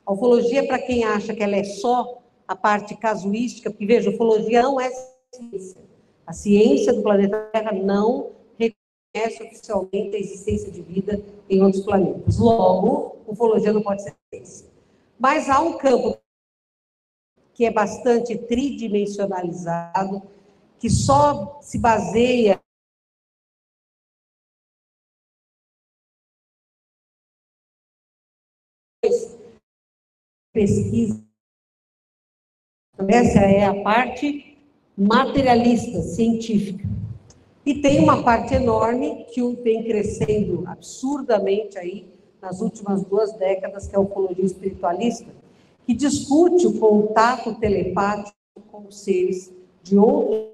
A ufologia, para quem acha que ela é só a parte casuística, porque, veja, a ufologia não é ciência. A ciência do planeta Terra não reconhece oficialmente a existência de vida em outros planetas. Logo, ufologia não pode ser ciência. Mas há um campo que é bastante tridimensionalizado, que só se baseia pesquisa. Essa é a parte materialista, científica. E tem uma parte enorme que vem crescendo absurdamente aí nas últimas 2 décadas, que é a ufologia espiritualista, que discute o contato telepático com seres de outros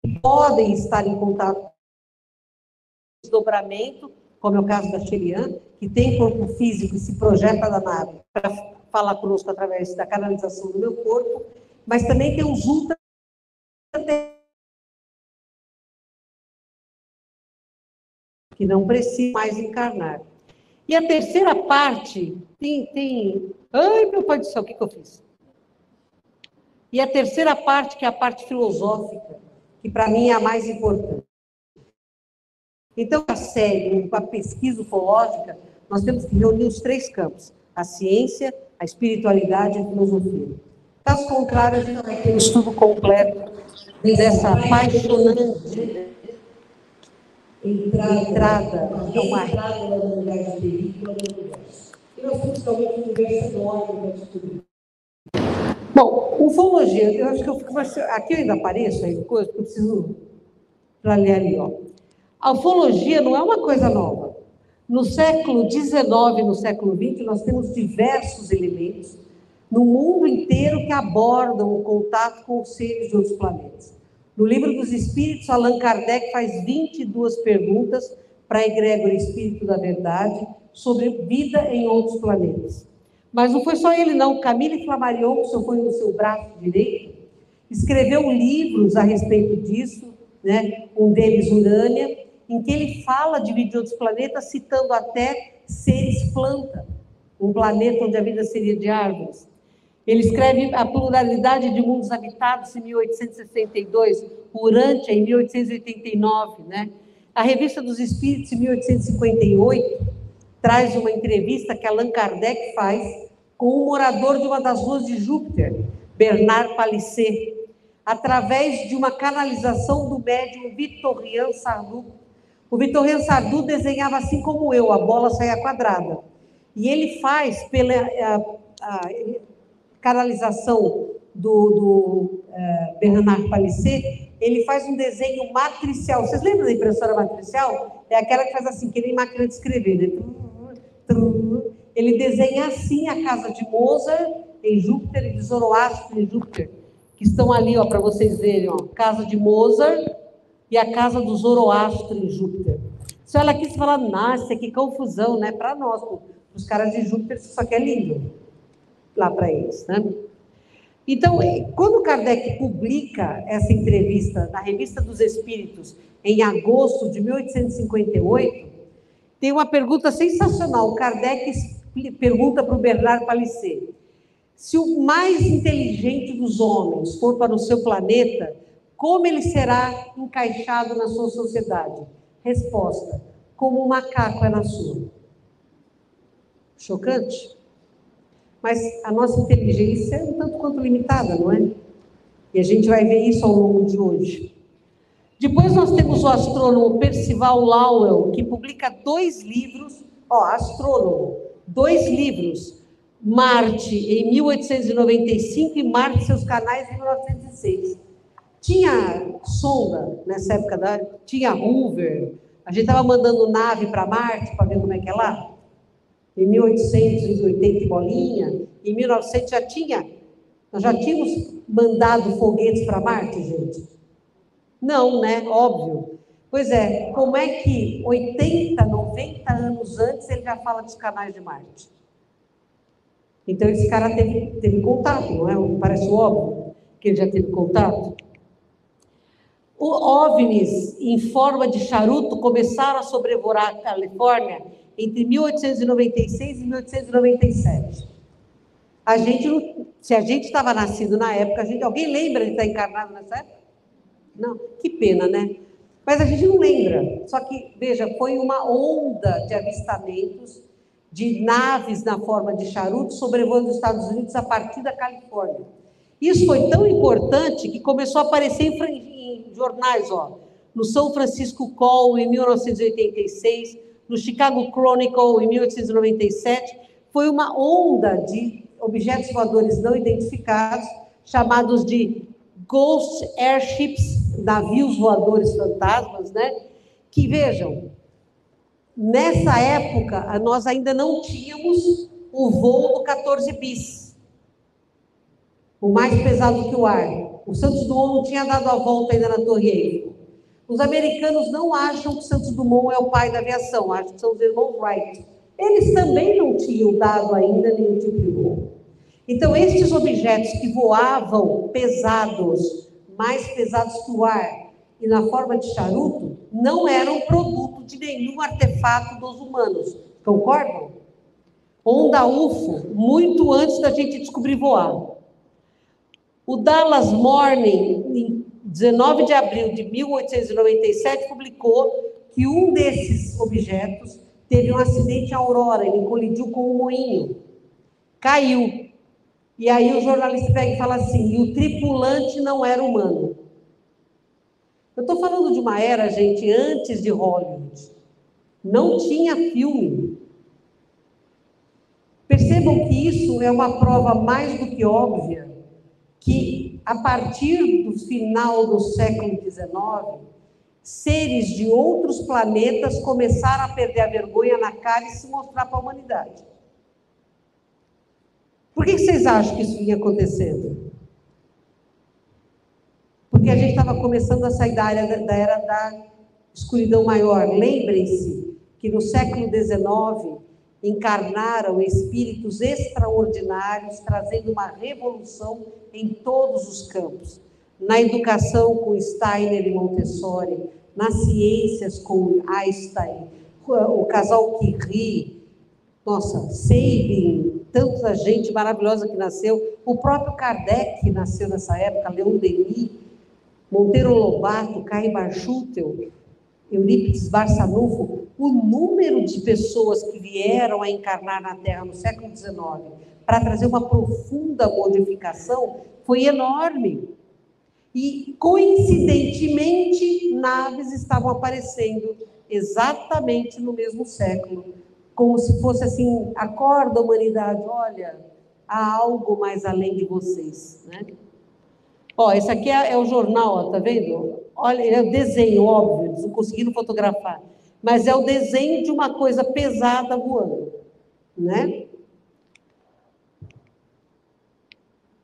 que podem estar em contato com desdobramento, como é o caso da Sherian, que tem corpo físico e se projeta da nave para falar conosco através da canalização do meu corpo, mas também tem os ultra que não precisa mais encarnar. E a terceira parte Ai, meu pai do céu, o que eu fiz? E a terceira parte, que é a parte filosófica, que para mim é a mais importante. Então, a série, a pesquisa ufológica, nós temos que reunir os 3 campos: a ciência, a espiritualidade e a filosofia. Caso contrário, a gente vai ter um estudo completo dessa apaixonante entrada na unidade de película do universo. E nós temos realmente um universo enorme para descobrir. Bom, ufologia, eu acho que eu fico mais... Aqui eu ainda apareço aí, coisa que eu preciso para ler ali, ó. A ufologia não é uma coisa nova. No século XIX, no século XX, nós temos diversos elementos no mundo inteiro que abordam o contato com os seres de outros planetas. No Livro dos Espíritos, Allan Kardec faz 22 perguntas para a egrégora Espírito da Verdade sobre vida em outros planetas. Mas não foi só ele, não. Camille Flammarion, que só foi no seu braço direito, escreveu livros a respeito disso, né? Um deles, Urânia, em que ele fala de vida de outros planetas, citando até seres planta, um planeta onde a vida seria de árvores. Ele escreve A Pluralidade de Mundos Habitados, em 1862, Urântia, em 1889, né? A Revista dos Espíritos, em 1858, traz uma entrevista que Allan Kardec faz com um morador de uma das luas de Júpiter, Bernard Palissy, através de uma canalização do médium Victorien Sardou. O Victorien Sardou desenhava assim como eu, a bola saía quadrada. E ele faz, pela canalização do Bernard Palissy, ele faz um desenho matricial. Vocês lembram da impressora matricial? É aquela que faz assim, que nem máquina de escrever, né? Ele desenha assim a casa de Mozart em Júpiter e de Zoroastro em Júpiter, que estão ali, ó, para vocês verem, ó, casa de Mozart e a casa do Zoroastro em Júpiter. Se olha aqui, você fala, nossa, que confusão, né? Para nós, os caras de Júpiter, isso aqui é lindo, lá para eles, né? Então, quando Kardec publica essa entrevista na Revista dos Espíritos, em agosto de 1858, tem uma pergunta sensacional. Kardec pergunta para o Bernard Palissy: se o mais inteligente dos homens for para o seu planeta, como ele será encaixado na sua sociedade? Resposta: como um macaco é na sua. Chocante? Mas a nossa inteligência é um tanto quanto limitada, não é? E a gente vai ver isso ao longo de hoje. Depois nós temos o astrônomo Percival Lowell, que publica 2 livros, astrônomo, 2 livros, Marte em 1895 e Marte e seus canais em 1906. Tinha sonda nessa época, tinha Hoover, a gente estava mandando nave para Marte para ver como é que é lá. Em 1880 bolinha, em 1900 nós já tínhamos mandado foguetes para Marte, gente? Não, né? Óbvio. Pois é, como é que 80, 90 anos antes ele já fala dos canais de Marte? Então esse cara teve contato, não é? Parece óbvio que ele já teve contato. OVNIs em forma de charuto começaram a sobrevoar a Califórnia entre 1896 e 1897. Se a gente estava nascido na época, alguém lembra de estar encarnado nessa época? Não, que pena, né? Mas a gente não lembra. Só que, veja, foi uma onda de avistamentos de naves na forma de charutos sobrevoando os Estados Unidos a partir da Califórnia. Isso foi tão importante que começou a aparecer em jornais, ó, no São Francisco Call, em 1986, no Chicago Chronicle, em 1897. Foi uma onda de objetos voadores não identificados, chamados de Ghost Airships, navios voadores fantasmas, né? Que, vejam, nessa época, nós ainda não tínhamos o voo do 14 bis, o mais pesado que o ar. O Santos Dumont não tinha dado a volta ainda na Torre Eiffel. Os americanos não acham que Santos Dumont é o pai da aviação, acham que são os irmãos Wright. Eles também não tinham dado ainda nenhum tipo de voo. Então, estes objetos que voavam pesados, mais pesados que o ar, e na forma de charuto, não eram produto de nenhum artefato dos humanos. Concordam? Onda UFO, muito antes da gente descobrir voar. O Dallas Morning, em 19 de abril de 1897, publicou que um desses objetos teve um acidente em Aurora, ele colidiu com um moinho, caiu. E aí o jornalista pega e fala assim, e o tripulante não era humano. Eu estou falando de uma era, gente, antes de Hollywood. Não tinha filme. Percebam que isso é uma prova mais do que óbvia, que a partir do final do século XIX, seres de outros planetas começaram a perder a vergonha na cara e se mostrar para a humanidade. Por que vocês acham que isso vinha acontecendo? Porque a gente estava começando a sair da era da escuridão maior. Lembrem-se que no século XIX encarnaram espíritos extraordinários, trazendo uma revolução em todos os campos. Na educação com Steiner e Montessori, nas ciências com Einstein, o casal Curie, nossa, Sabin, tanta gente maravilhosa que nasceu, o próprio Kardec nasceu nessa época, Leon Denis, Monteiro Lobato, Caio Barchutel, Eurípides Barçanufo. O número de pessoas que vieram a encarnar na Terra no século XIX para trazer uma profunda modificação foi enorme. E, coincidentemente, naves estavam aparecendo exatamente no mesmo século, como se fosse assim, acorda humanidade, olha, há algo mais além de vocês, né? Ó, esse aqui é o jornal, ó, tá vendo? Olha, é o desenho, óbvio, eles não conseguiram fotografar, mas é o desenho de uma coisa pesada voando, né?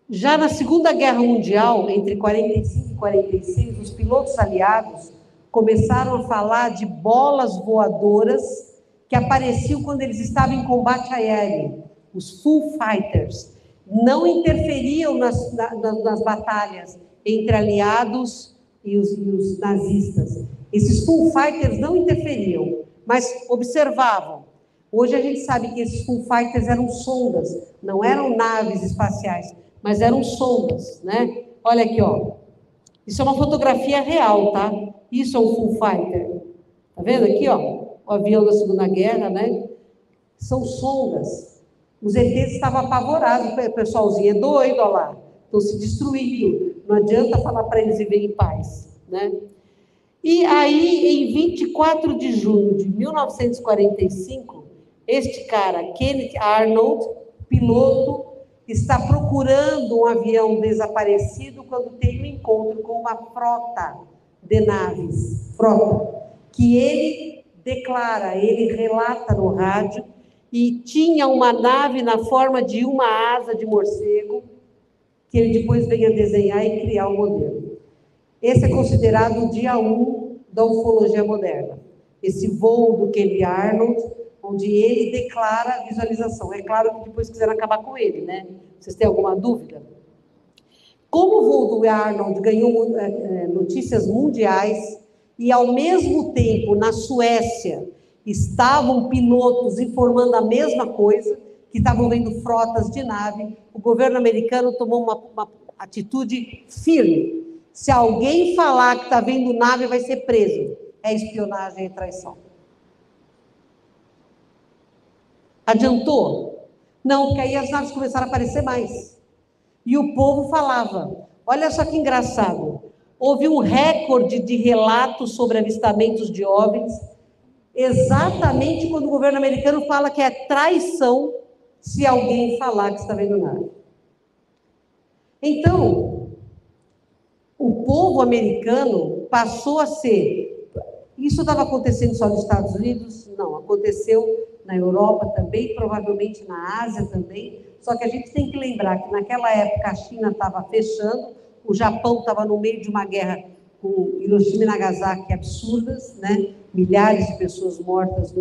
Já na Segunda Guerra Mundial, entre 45 e 46, os pilotos aliados começaram a falar de bolas voadoras que apareciam quando eles estavam em combate aéreo, os Full Fighters. Não interferiam nas batalhas entre aliados e os nazistas. Esses Full Fighters não interferiam, mas observavam. Hoje a gente sabe que esses Full Fighters eram sondas, não eram naves espaciais, mas eram sondas, né? Olha aqui, ó. Isso é uma fotografia real, tá? Isso é um Full Fighter. Tá vendo aqui, ó? O avião da Segunda Guerra, né? São sondas. Os ETs estavam apavorados, o pessoalzinho é doido, olha lá. Estão se destruindo. Não adianta falar para eles viverem em paz, né? E aí, em 24 de junho de 1945, este cara, Kenneth Arnold, piloto, está procurando um avião desaparecido quando tem um encontro com uma frota de naves, que ele declara, ele relata no rádio, e tinha uma nave na forma de uma asa de morcego, que ele depois vem a desenhar e criar o modelo. Esse é considerado o dia 1 da ufologia moderna. Esse voo do Kenneth Arnold, onde ele declara a visualização. É claro que depois quiseram acabar com ele, né? Vocês têm alguma dúvida? Como o voo do Arnold ganhou notícias mundiais, e ao mesmo tempo, na Suécia, estavam pilotos informando a mesma coisa, que estavam vendo frotas de nave. O governo americano tomou uma atitude firme. Se alguém falar que está vendo nave, vai ser preso. É espionagem e traição. Adiantou? Não, porque aí as naves começaram a aparecer mais. E o povo falava. Olha só que engraçado. Houve um recorde de relatos sobre avistamentos de OVNIs, exatamente quando o governo americano fala que é traição se alguém falar que está vendo nada. Então, o povo americano passou a ser... Isso estava acontecendo só nos Estados Unidos? Não, aconteceu na Europa também, provavelmente na Ásia também. Só que a gente tem que lembrar que naquela época a China estava fechando, o Japão estava no meio de uma guerra com Hiroshima e Nagasaki absurdas, né? Milhares de pessoas mortas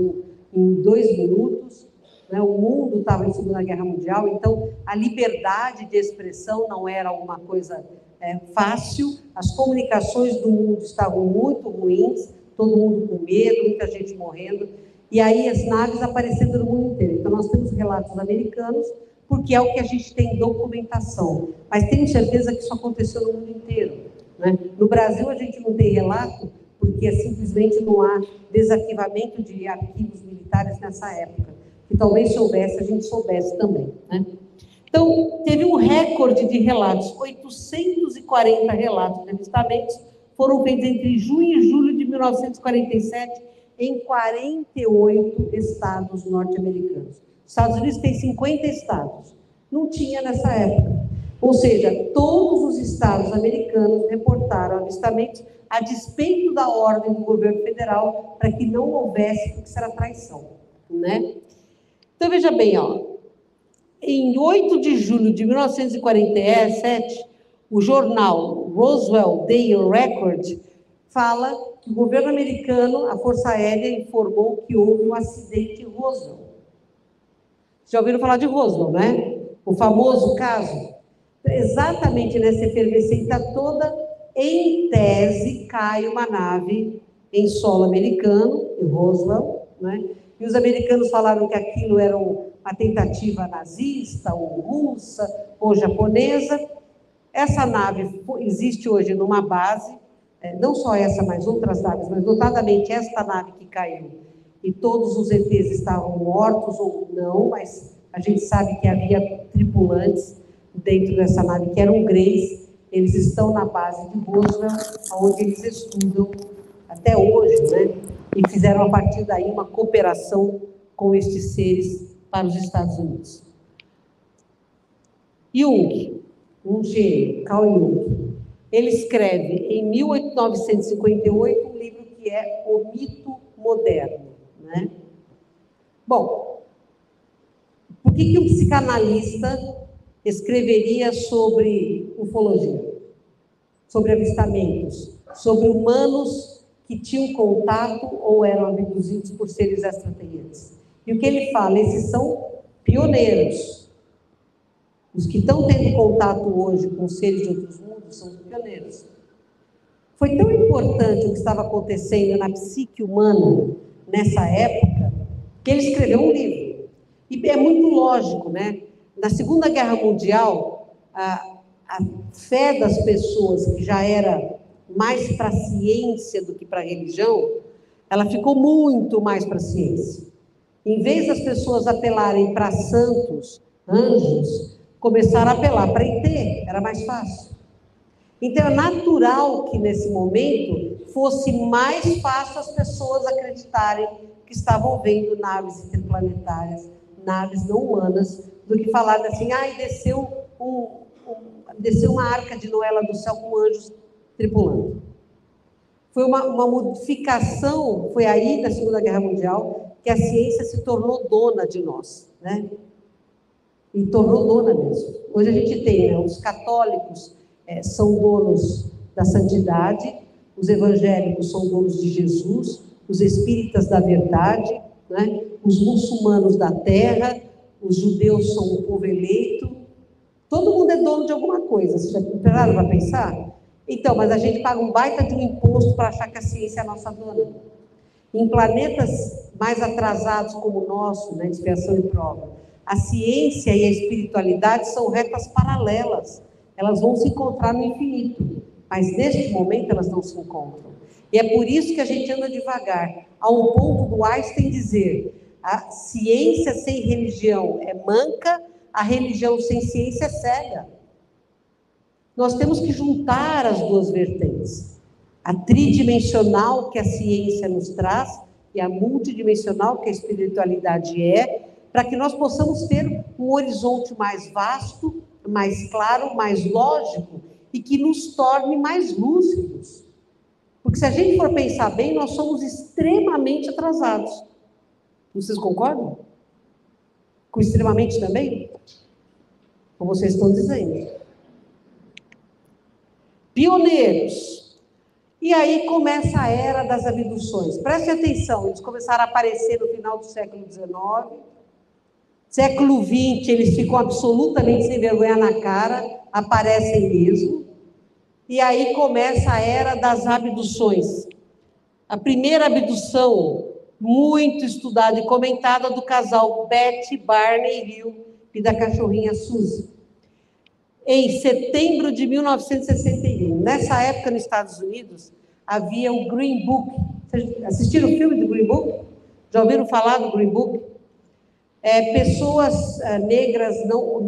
em 2 minutos, né? O mundo estava em Segunda Guerra Mundial, então a liberdade de expressão não era alguma coisa fácil, as comunicações do mundo estavam muito ruins, todo mundo com medo, muita gente morrendo, e aí as naves aparecendo no mundo inteiro. Então nós temos relatos americanos, porque é o que a gente tem documentação, mas tenho certeza que isso aconteceu no mundo inteiro, né? No Brasil a gente não tem relato, porque simplesmente não há desarquivamento de arquivos militares nessa época, que talvez se houvesse, a gente soubesse também, né? Então, teve um recorde de relatos, 840 relatos de avistamentos foram feitos entre junho e julho de 1947 em 48 estados norte-americanos. Os Estados Unidos tem 50 estados, não tinha nessa época. Ou seja, todos os estados americanos reportaram avistamentos a despeito da ordem do governo federal para que não houvesse, porque isso era traição, né? Então, veja bem, ó, em 8 de julho de 1947, o jornal Roswell Daily Record fala que o governo americano, a Força Aérea, informou que houve um acidente em Roswell. Já ouviram falar de Roswell, né? O famoso caso. Exatamente nessa efervescência toda, em tese, cai uma nave em solo americano, em Roswell, né? E os americanos falaram que aquilo era uma tentativa nazista, ou russa, ou japonesa. Essa nave existe hoje numa base, não só essa, mas outras naves, mas notadamente esta nave que caiu, e todos os ETs estavam mortos ou não, mas a gente sabe que havia tripulantes dentro dessa nave, que eram Greys. Eles estão na base de Roswell, onde eles estudam até hoje, né? E fizeram a partir daí uma cooperação com estes seres para os Estados Unidos. Jung, um gênio, Carl Jung, ele escreve em 1958 um livro que é O Mito Moderno, né? Bom, por que um psicanalista escreveria sobre ufologia, sobre avistamentos, sobre humanos que tinham contato ou eram abduzidos por seres extraterrestres? E o que ele fala? Esses são pioneiros. Os que estão tendo contato hoje com seres de outros mundos são os pioneiros. Foi tão importante o que estava acontecendo na psique humana nessa época, que ele escreveu um livro. E é muito lógico, né? Na Segunda Guerra Mundial, a fé das pessoas, que já era mais para a ciência do que para a religião, ela ficou muito mais para a ciência. Em vez das pessoas apelarem para santos, anjos, começaram a apelar para ET, era mais fácil. Então é natural que nesse momento fosse mais fácil as pessoas acreditarem que estavam vendo naves interplanetárias, naves não humanas, do que falar assim, desceu uma arca de Noé lá do céu com anjos tripulando. Foi uma modificação, foi aí na Segunda Guerra Mundial que a ciência se tornou dona de nós, né? E tornou dona mesmo. Hoje a gente tem, né, os católicos são donos da santidade, os evangélicos são donos de Jesus, os espíritas da verdade, né? Os muçulmanos da terra, os judeus são o povo eleito. Todo mundo é dono de alguma coisa. Vocês já pararam para pensar? Então, mas a gente paga um baita de um imposto para achar que a ciência é a nossa dona. Em planetas mais atrasados como o nosso, na expiação e prova, a ciência e a espiritualidade são retas paralelas. Elas vão se encontrar no infinito, mas neste momento elas não se encontram. E é por isso que a gente anda devagar, a um ponto do Einstein dizer: a ciência sem religião é manca, a religião sem ciência é cega. Nós temos que juntar as duas vertentes. A tridimensional que a ciência nos traz e a multidimensional que a espiritualidade é, para que nós possamos ter um horizonte mais vasto, mais claro, mais lógico e que nos torne mais lúcidos. Porque se a gente for pensar bem, nós somos extremamente atrasados. Vocês concordam? Com extremamente também? Como vocês estão dizendo. Pioneiros. E aí começa a era das abduções. Preste atenção, eles começaram a aparecer no final do século XIX. Século XX, eles ficam absolutamente sem vergonha na cara, aparecem mesmo. E aí começa a era das abduções. A primeira abdução, muito estudada e comentada, do casal Betty Barney Hill e da cachorrinha Suzy. Em setembro de 1961. Nessa época, nos Estados Unidos, havia o Green Book. Vocês assistiram o filme do Green Book? Já ouviram falar do Green Book? Pessoas negras ou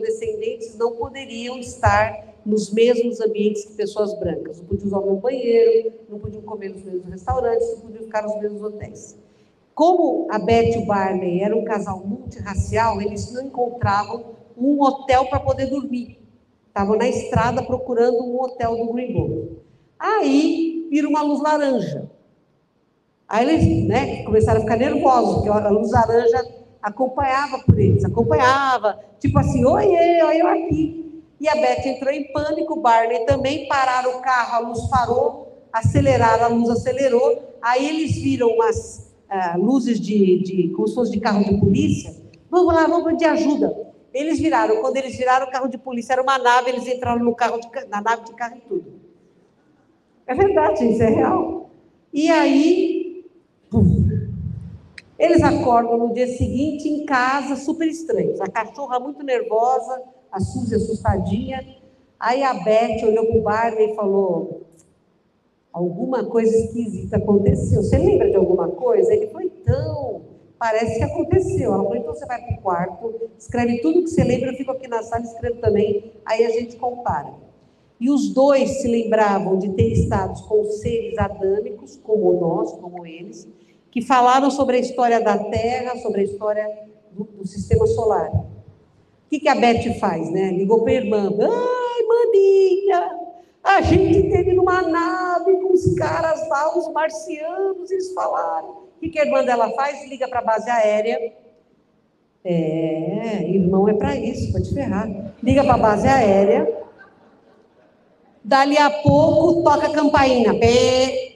descendentes não poderiam estar nos mesmos ambientes que pessoas brancas. Não podiam usar o mesmo banheiro, não podiam comer nos mesmos restaurantes, não podiam ficar nos mesmos hotéis. Como a Betty e o Barney eram um casal multirracial, eles não encontravam um hotel para poder dormir. Estavam na estrada procurando um hotel do Green Book. Aí, vira uma luz laranja. Aí eles começaram a ficar nervosos, porque a luz laranja acompanhava por eles, tipo assim, oiê, olha eu aqui. E a Betty entrou em pânico, o Barney também, pararam o carro, a luz parou, aceleraram, a luz acelerou, aí eles viram umas luzes como se fosse de carro de polícia, vamos lá, vamos de ajuda. Quando eles viraram o carro de polícia, era uma nave, eles entraram na nave de carro e tudo. É verdade, isso é real. E aí, eles acordam no dia seguinte em casa, super estranhos. A cachorra muito nervosa, a Suzy assustadinha. Aí a Betty olhou para o Barney e falou: alguma coisa esquisita aconteceu. Você lembra de alguma coisa? Ele falou: então, parece que aconteceu. Ela falou: então você vai para o quarto, escreve tudo que você lembra, eu fico aqui na sala e escrevo também, aí a gente compara. E os dois se lembravam de ter estado com seres adâmicos, como nós, como eles, que falaram sobre a história da Terra, sobre a história do sistema solar. O que a Betty faz, né? Ligou para a irmã: ai, maninha, a gente esteve numa nave com os caras lá, os marcianos, eles falaram. O que a irmã dela faz? Liga para a base aérea. Irmão é para isso, para te ferrar. Liga para a base aérea. Dali a pouco, toca a campainha.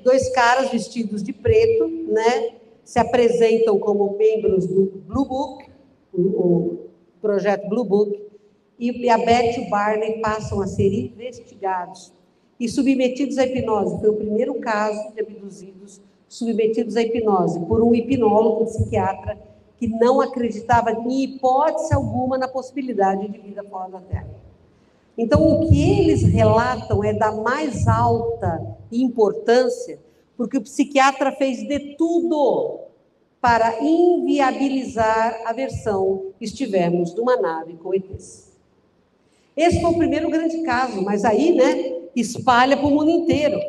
Dois caras vestidos de preto, né? Se apresentam como membros do Blue Book, o projeto Blue Book, e a Betty e o Barney passam a ser investigados e submetidos à hipnose. Foi o primeiro caso de abduzidos submetidos à hipnose por um hipnólogo, um psiquiatra, que não acreditava em hipótese alguma na possibilidade de vida fora da Terra. Então, o que eles relatam é da mais alta importância, porque o psiquiatra fez de tudo para inviabilizar a versão estivemos numa nave com ETs. Esse foi o primeiro grande caso, mas aí, né, espalha para o mundo inteiro.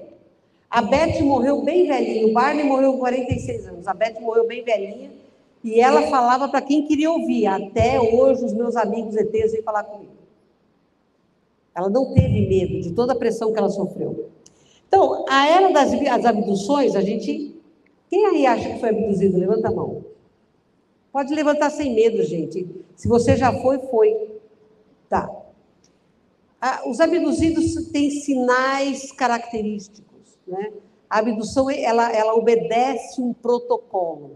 A Betty morreu bem velhinha, o Barney morreu com 46 anos, a Betty morreu bem velhinha, e ela falava para quem queria ouvir. Até hoje os meus amigos ETs vêm falar comigo. Ela não teve medo de toda a pressão que ela sofreu. Então, a era das abduções, quem aí acha que foi abduzido? Levanta a mão. Pode levantar sem medo, gente. Se você já foi. Tá. Os abduzidos têm sinais característicos, né? A abdução, ela obedece um protocolo.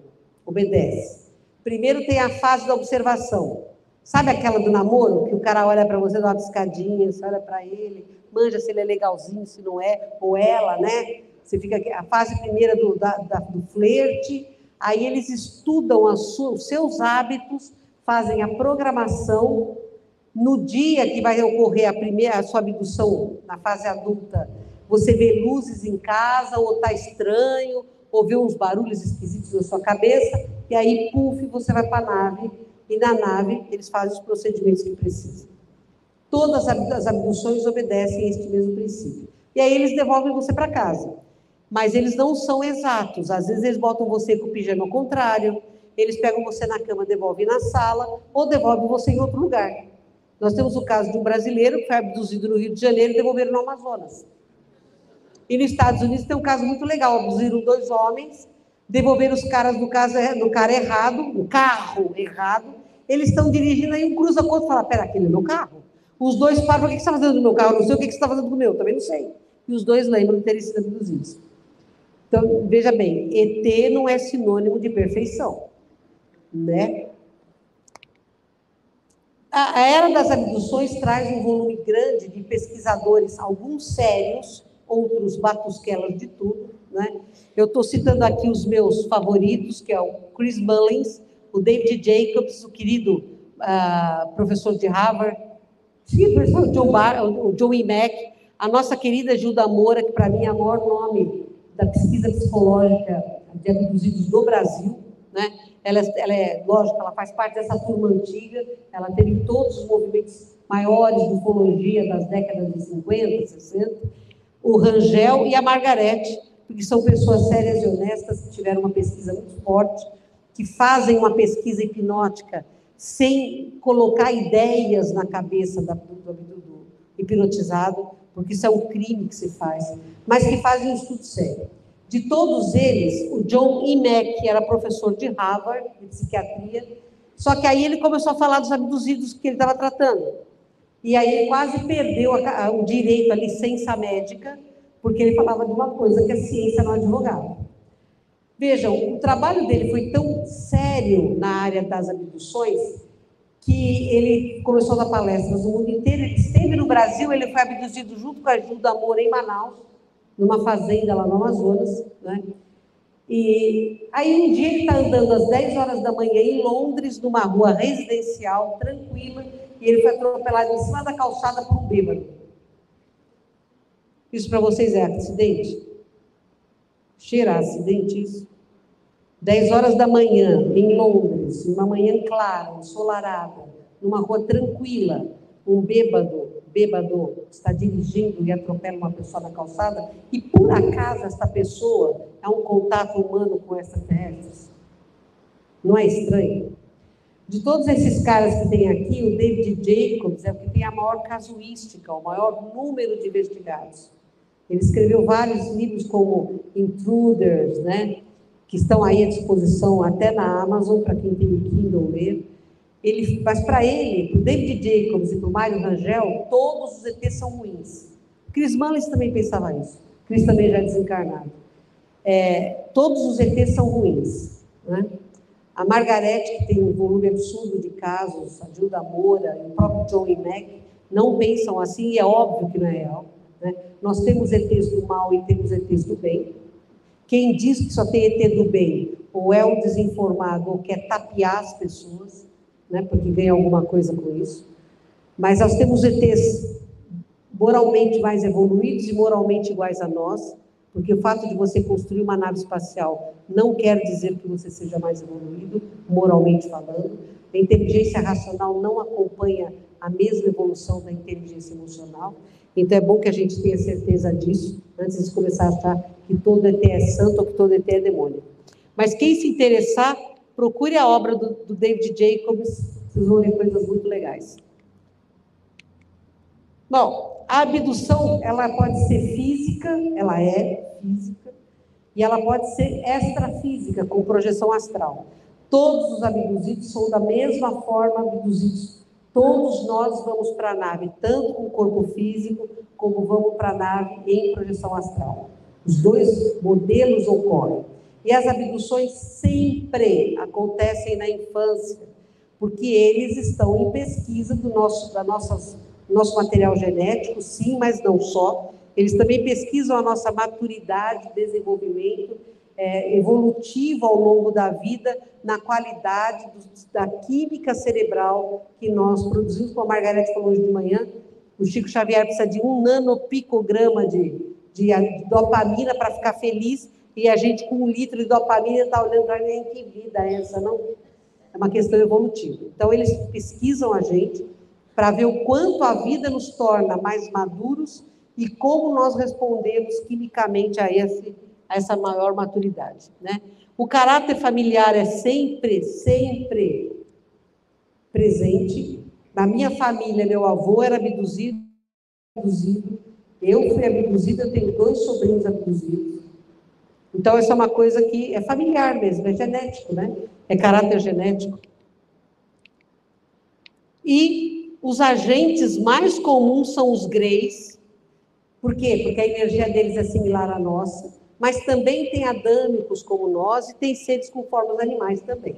Obedece. Primeiro tem a fase da observação. Sabe aquela do namoro, que o cara olha para você, dá uma piscadinha, você olha para ele, manja se ele é legalzinho, se não é, ou ela, né? Você fica aqui, a fase primeira do flerte, aí eles estudam os seus hábitos, fazem a programação. No dia que vai ocorrer a sua abdução, na fase adulta, você vê luzes em casa, ou está estranho, ou vê uns barulhos esquisitos na sua cabeça, e aí, puf, você vai para a nave, e na nave eles fazem os procedimentos que precisam. Todas as abduções obedecem a este mesmo princípio. E aí eles devolvem você para casa. Mas eles não são exatos. Às vezes eles botam você com o pijama ao contrário, eles pegam você na cama, devolvem na sala, ou devolvem você em outro lugar. Nós temos o caso de um brasileiro que foi abduzido no Rio de Janeiro e devolveram no Amazonas. E nos Estados Unidos tem um caso muito legal. Abduziram 2 homens, devolveram os caras no carro errado. Eles estão dirigindo, aí um cruza com o outro e fala, pera, aquele é meu carro? Os 2 param, o que você está fazendo no meu carro? Não sei o que você está fazendo com o meu, também não sei. E os 2 lembram de terem sido abduzidos. Então, veja bem, ET não é sinônimo de perfeição, né? A era das abduções traz um volume grande de pesquisadores, alguns sérios, outros batusquelas de tudo, né? Eu estou citando aqui os meus favoritos, que é o Chris Mullins, o David Jacobs, o querido professor de Harvard, o Joey Mack, a nossa querida Gilda Moura, que para mim é o maior nome da pesquisa psicológica de abduzidos do Brasil, né? Ela é, lógico, ela faz parte dessa turma antiga, ela teve todos os movimentos maiores de ufologia das décadas de 50, 60, o Rangel e a Margarete, porque são pessoas sérias e honestas que tiveram uma pesquisa muito forte, que fazem uma pesquisa hipnótica sem colocar ideias na cabeça do hipnotizado, porque isso é um crime que se faz, mas que fazem um estudo sério. De todos eles, o John E. Mack, que era professor de Harvard, de psiquiatria, só que aí ele começou a falar dos abduzidos que ele estava tratando. E aí ele quase perdeu o direito, a licença médica, porque ele falava de uma coisa que a ciência não advogava. Vejam, o trabalho dele foi tão sério na área das abduções que ele começou a dar palestras no mundo inteiro. Ele esteve no Brasil, ele foi abduzido junto com a Gilda Moura em Manaus, numa fazenda lá no Amazonas, né? E aí um dia ele está andando às 10 horas da manhã em Londres, numa rua residencial, tranquila, e ele foi atropelado em cima da calçada por um bêbado. Isso para vocês é acidente? Cheira a acidente isso? 10 horas da manhã, em Londres, uma manhã clara, ensolarada, numa rua tranquila, um bêbado está dirigindo e atropela uma pessoa na calçada, e por acaso esta pessoa é um contato humano com extraterrestres. Não é estranho? De todos esses caras que tem aqui, o David Jacobs é o que tem a maior casuística, o maior número de investigados. Ele escreveu vários livros como Intruders, né, que estão aí à disposição até na Amazon, para quem tem o Kindle ler. Mas para ele, para o David Jacobs e para o Mário Rangel, todos os ETs são ruins. Chris Mullins também pensava isso. Chris também já é desencarnado. Todos os ETs são ruins, né? A Margarete, que tem um volume absurdo de casos, a Gilda Moura e o próprio John E. Mack, não pensam assim, e é óbvio que não é real, né? Nós temos ETs do mal e temos ETs do bem. Quem diz que só tem ET do bem, ou é um desinformado, ou quer tapear as pessoas, né, porque ganha alguma coisa com isso. Mas nós temos ETs moralmente mais evoluídos e moralmente iguais a nós, porque o fato de você construir uma nave espacial não quer dizer que você seja mais evoluído, moralmente falando. A inteligência racional não acompanha a mesma evolução da inteligência emocional. Então é bom que a gente tenha certeza disso, antes de começar a achar que todo ET é santo ou que todo ET é demônio. Mas quem se interessar, procure a obra do David Jacobs, vocês vão ver coisas muito legais. Bom, a abdução, ela pode ser física, ela é física, e ela pode ser extrafísica, com projeção astral. Todos os abduzidos são da mesma forma abduzidos. Todos nós vamos para a nave, tanto com o corpo físico, como vamos para a nave em projeção astral. Os dois modelos ocorrem. E as abduções sempre acontecem na infância, porque eles estão em pesquisa do nosso material genético, sim, mas não só. Eles também pesquisam a nossa maturidade, desenvolvimento evolutivo ao longo da vida, na qualidade da química cerebral que nós produzimos. Como a Margarete falou hoje de manhã, o Chico Xavier precisa de 1 nanopicograma de dopamina para ficar feliz, e a gente com 1 litro de dopamina está olhando para nem que vida é essa, não? É uma questão evolutiva. Então, eles pesquisam a gente para ver o quanto a vida nos torna mais maduros e como nós respondemos quimicamente a essa maior maturidade, né? O caráter familiar é sempre, sempre presente. Na minha família, meu avô era abduzido, eu fui abduzida, eu tenho 2 sobrinhos abduzidos. Então, essa é uma coisa que é familiar mesmo, é genético, né? É caráter genético. E os agentes mais comuns são os greys. Por quê? Porque a energia deles é similar à nossa, mas também tem adâmicos como nós e tem seres com formas animais também.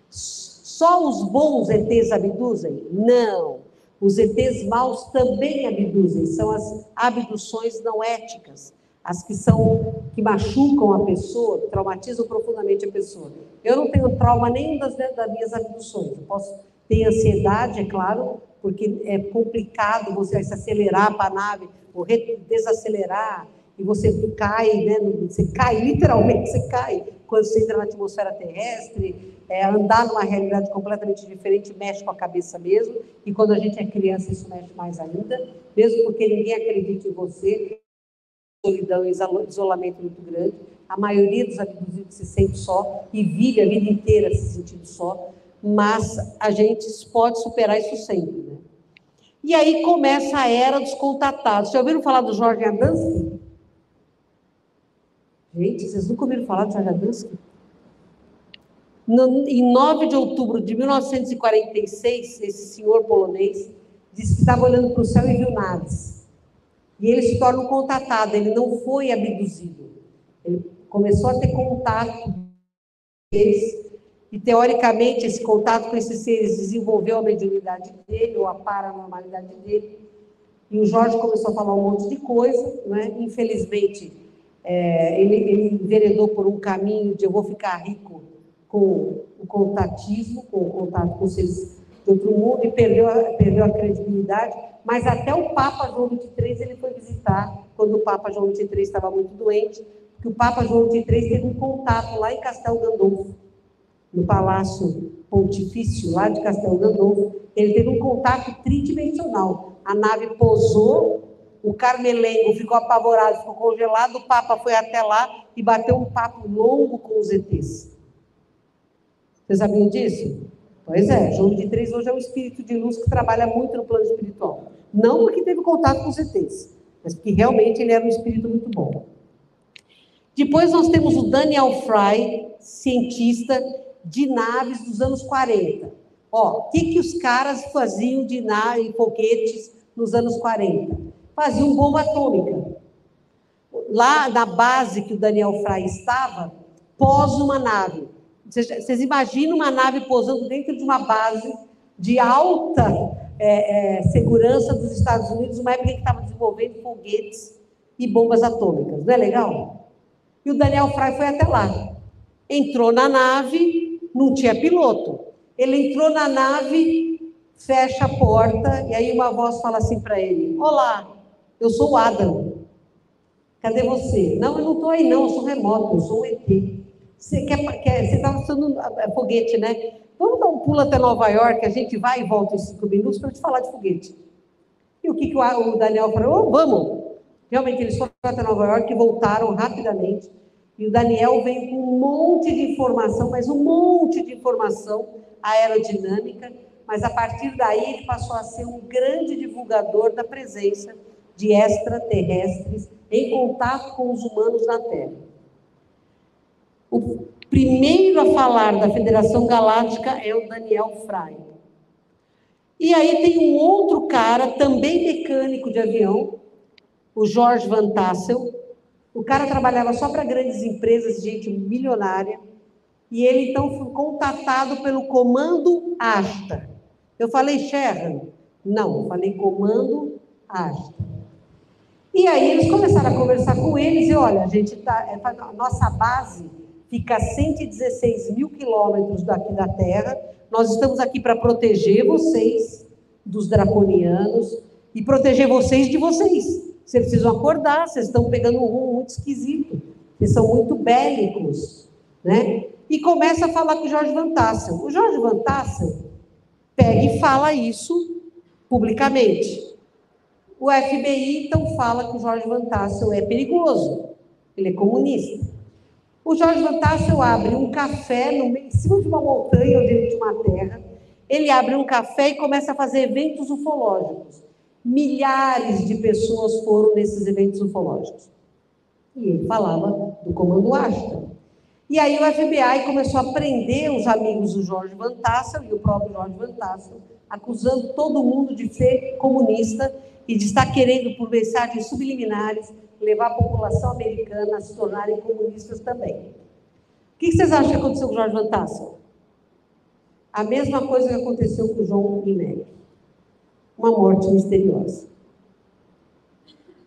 Só os bons ETs abduzem? Não. Os ETs maus também abduzem, são as abduções não éticas, as que machucam a pessoa, que traumatizam profundamente a pessoa. Eu não tenho trauma nenhum das minhas abduções. Eu posso ter ansiedade, é claro, porque é complicado você se acelerar para a nave, ou desacelerar, e você cai, né? Você cai, literalmente você cai, quando você entra na atmosfera terrestre. Andar numa realidade completamente diferente mexe com a cabeça mesmo, e quando a gente é criança isso mexe mais ainda, mesmo porque ninguém acredita em você, solidão e isolamento muito grande. A maioria dos abduzidos se sente só e vive a vida inteira se sentindo só, mas a gente pode superar isso sempre, né? E aí começa a era dos contatados. Já ouviram falar do Jorge Adansky? Gente, vocês nunca ouviram falar do Jorge Adansky? Em 9 de outubro de 1946, esse senhor polonês disse que estava olhando para o céu e viu naves. E ele se torna um contatado, ele não foi abduzido. Ele começou a ter contato com eles, e teoricamente esse contato com esses seres desenvolveu a mediunidade dele, ou a paranormalidade dele. E o Jorge começou a falar um monte de coisa, né? Infelizmente, ele enveredou por um caminho de eu vou ficar rico com o contatismo, com o contato com seres de outro mundo, e perdeu a credibilidade, mas até o Papa João XXIII ele foi visitar, quando o Papa João XXIII estava muito doente, porque o Papa João XXIII teve um contato lá em Castel Gandolfo, no Palácio Pontifício, lá de Castel Gandolfo, ele teve um contato tridimensional. A nave pousou, o Carmelengo ficou apavorado, ficou congelado, o Papa foi até lá e bateu um papo longo com os ETs. Vocês sabiam disso? Pois é, João XXIII hoje é um espírito de luz que trabalha muito no plano espiritual. Não porque teve contato com os ETs, mas porque realmente ele era um espírito muito bom. Depois nós temos o Daniel Fry, cientista de naves dos anos 40. O que os caras faziam de nave, foguetes nos anos 40? Faziam bomba atômica. Lá na base que o Daniel Fry estava, pousa uma nave. Vocês imaginam uma nave pousando dentro de uma base de alta segurança dos Estados Unidos, uma época que estava desenvolvendo foguetes e bombas atômicas. Não é legal? E o Daniel Fry foi até lá. Entrou na nave, não tinha piloto. Ele entrou na nave, fecha a porta, e aí uma voz fala assim para ele: olá, eu sou o Adam. Cadê você? Não, eu não estou aí não, eu sou remoto, eu sou um ET. Você está usando foguete, né? Vamos dar um pulo até Nova York, a gente vai e volta em 5 minutos para te falar de foguete. E o que o Daniel falou? Vamos! Realmente, eles foram até Nova York e voltaram rapidamente. E o Daniel vem com um monte de informação, mas um monte de informação aerodinâmica, mas a partir daí ele passou a ser um grande divulgador da presença de extraterrestres em contato com os humanos na Terra. O primeiro a falar da Federação Galáctica é o Daniel Fry. E aí tem um outro cara, também mecânico de avião, o George Van Tassel. O cara trabalhava só para grandes empresas, gente milionária, e ele então foi contatado pelo Comando Asta. Eu falei Sherran? Não, eu falei Comando Asta. E aí eles começaram a conversar com eles e, olha, a nossa base fica a 116 mil quilômetros daqui da Terra, nós estamos aqui para proteger vocês dos draconianos e proteger vocês de vocês. Vocês precisam acordar, vocês estão pegando um rumo muito esquisito, vocês são muito bélicos, né? E começa a falar com o Jorge Van Tassel. O Jorge Van Tassel pega e fala isso publicamente. O FBI, então, fala que o Jorge Van Tassel é perigoso, ele é comunista. O Jorge Van Tassel abre um café em cima de uma montanha ou dentro de uma terra, ele abre um café e começa a fazer eventos ufológicos. Milhares de pessoas foram nesses eventos ufológicos. E ele falava do Comando Ashtar. E aí o FBI começou a prender os amigos do Jorge Van Tassel e o próprio Jorge Van Tassel, acusando todo mundo de ser comunista e de estar querendo, por mensagens subliminares, levar a população americana a se tornarem comunistas também. O que vocês acham que aconteceu com o Jorge Van Tassel? A mesma coisa que aconteceu com o João Guiné. Uma morte misteriosa.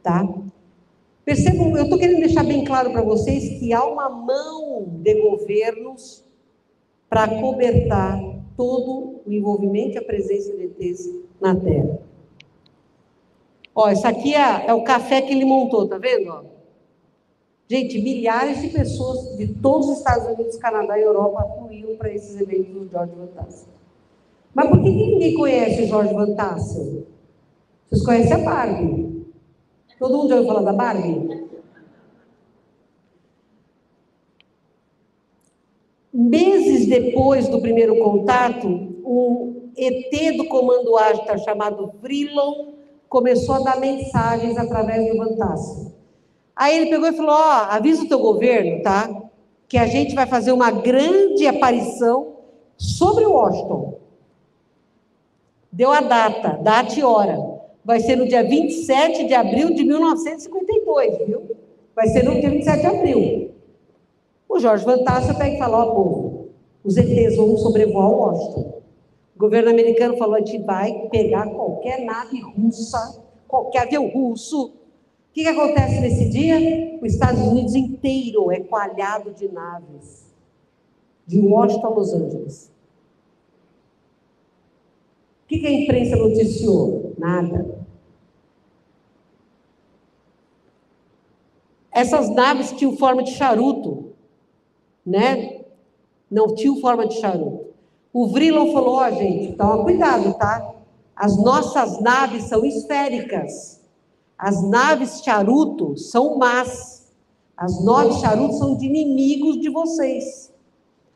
Tá? Percebam, eu estou querendo deixar bem claro para vocês que há uma mão de governos para acobertar todo o envolvimento e a presença de ETs na Terra. Ó, isso aqui é o café que ele montou, tá vendo? Ó? Gente, milhares de pessoas de todos os Estados Unidos, Canadá e Europa fluíam para esses eventos do Jorge Van Tassel. Mas por que ninguém conhece o Jorge Van Tassel? Vocês conhecem a Barbie? Todo mundo já ouviu falar da Barbie? Meses depois do primeiro contato, um ET do Comando Ashtar chamado Vrillon começou a dar mensagens através do Van Tassel. Aí ele pegou e falou, avisa o teu governo, tá? Que a gente vai fazer uma grande aparição sobre Washington. Deu a data e hora. Vai ser no dia 27 de abril de 1952, viu? Vai ser no dia 27 de abril. O Jorge Van Tassel pega e fala, povo, os ETs vão sobrevoar Washington. O governo americano falou, a gente vai pegar qualquer nave russa, qualquer avião russo. O que acontece nesse dia? Os Estados Unidos inteiro é coalhado de naves, de Washington a Los Angeles. O que a imprensa noticiou? Nada. Essas naves tinham forma de charuto, né? Não tinham forma de charuto. O Vrillon falou, gente, toma cuidado, tá? As nossas naves são esféricas. As naves charuto são más. As naves charuto são de inimigos de vocês.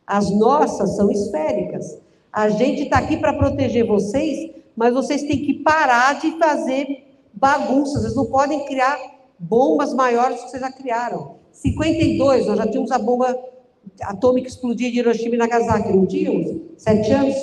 As nossas são esféricas. A gente está aqui para proteger vocês, mas vocês têm que parar de fazer bagunças. Vocês não podem criar bombas maiores do que vocês já criaram. Em 52, nós já tínhamos a bomba atômica explodir de Hiroshima e Nagasaki, não tínhamos? 7 anos.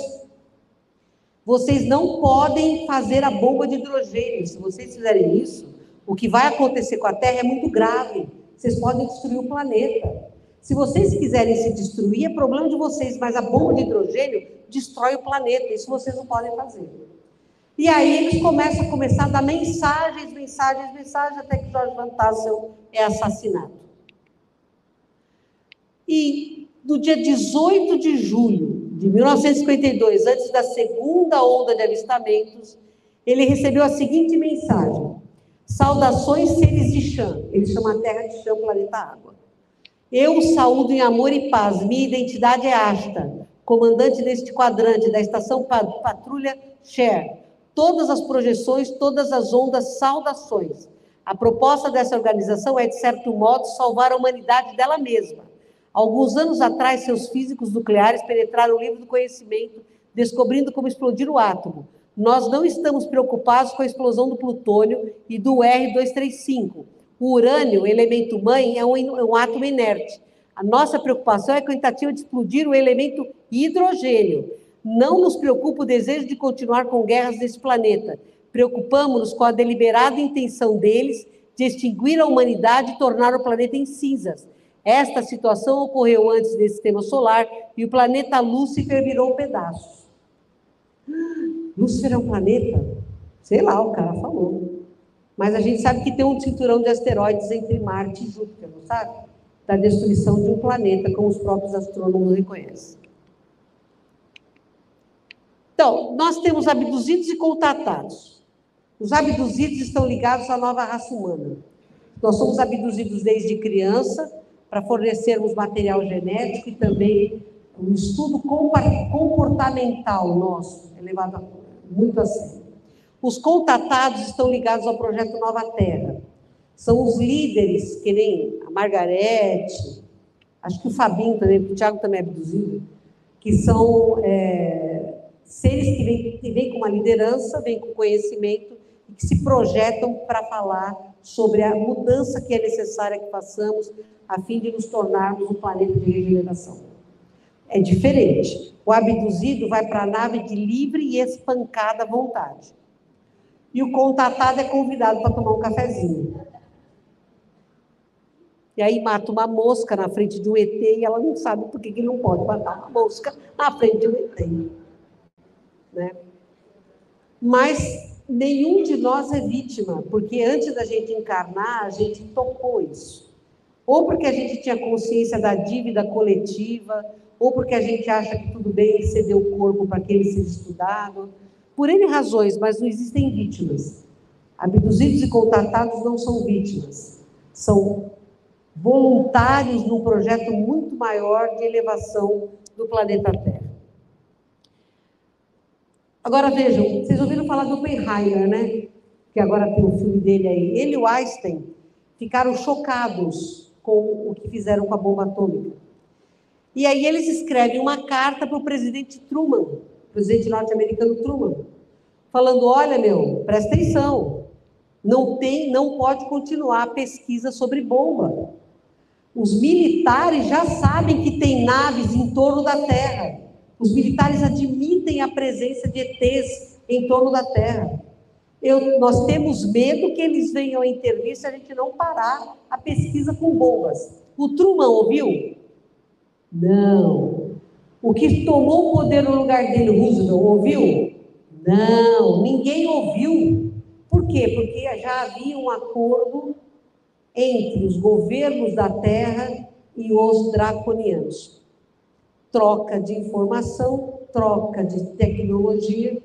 Vocês não podem fazer a bomba de hidrogênio. Se vocês fizerem isso, o que vai acontecer com a Terra é muito grave. Vocês podem destruir o planeta. Se vocês quiserem se destruir, é problema de vocês, mas a bomba de hidrogênio destrói o planeta. Isso vocês não podem fazer. E aí eles começam a dar mensagens, até que Jorge Van Tassel é assassinado. E no dia 18 de julho de 1952, antes da segunda onda de avistamentos, ele recebeu a seguinte mensagem: saudações, seres de Chã. Ele chama a Terra de Chã, planeta Água. Eu o saúdo em amor e paz. Minha identidade é Ashtar, comandante deste quadrante da estação Patrulha Cher. Todas as projeções, todas as ondas, saudações. A proposta dessa organização é, de certo modo, salvar a humanidade dela mesma. Alguns anos atrás, seus físicos nucleares penetraram o livro do conhecimento, descobrindo como explodir o átomo. Nós não estamos preocupados com a explosão do plutônio e do R235. O urânio, elemento mãe, é um átomo inerte. A nossa preocupação é com a tentativa de explodir o elemento hidrogênio. Não nos preocupa o desejo de continuar com guerras nesse planeta. Preocupamos-nos com a deliberada intenção deles de extinguir a humanidade e tornar o planeta em cinzas. Esta situação ocorreu antes desse sistema solar e o planeta Lúcifer virou pedaços. Lúcifer é um planeta? Sei lá, o cara falou. Mas a gente sabe que tem um cinturão de asteroides entre Marte e Júpiter, não sabe? Da destruição de um planeta, como os próprios astrônomos reconhecem. Então, nós temos abduzidos e contatados. Os abduzidos estão ligados à nova raça humana. Nós somos abduzidos desde criança para fornecermos material genético e também um estudo comportamental nosso, é levado muito a sério. Os contatados estão ligados ao projeto Nova Terra. São os líderes, que nem a Margarete, acho que o Fabinho também, o Thiago também é abduzido, que são seres que vêm com uma liderança, vêm com conhecimento e que se projetam para falar sobre a mudança que é necessária que façamos a fim de nos tornarmos um planeta de regeneração. É diferente. O abduzido vai para a nave de livre e espancada vontade. E o contatado é convidado para tomar um cafezinho. E aí mata uma mosca na frente de um ET e ela não sabe por que não pode matar uma mosca na frente de um ET. Né? Mas nenhum de nós é vítima, porque antes da gente encarnar, a gente tocou isso. Ou porque a gente tinha consciência da dívida coletiva, ou porque a gente acha que tudo bem ceder o corpo para aquele ser estudado. Por N razões, mas não existem vítimas. Abduzidos e contatados não são vítimas. São voluntários num projeto muito maior de elevação do planeta Terra. Agora vejam, vocês ouviram falar do Oppenheimer, né? Que agora tem o filme dele aí. Ele e o Einstein ficaram chocados com o que fizeram com a bomba atômica. E aí eles escrevem uma carta para o presidente Truman, o presidente norte-americano Truman, falando, olha, presta atenção, não pode continuar a pesquisa sobre bomba. Os militares já sabem que tem naves em torno da Terra. Os militares admitem a presença de ETs em torno da Terra. Nós temos medo que eles venham a intervir se a gente não parar a pesquisa com bombas. O Truman ouviu? Não. O que tomou o poder no lugar dele, Roosevelt, ouviu? Não, ninguém ouviu. Por quê? Porque já havia um acordo entre os governos da Terra e os draconianos. Troca de informação, troca de tecnologia,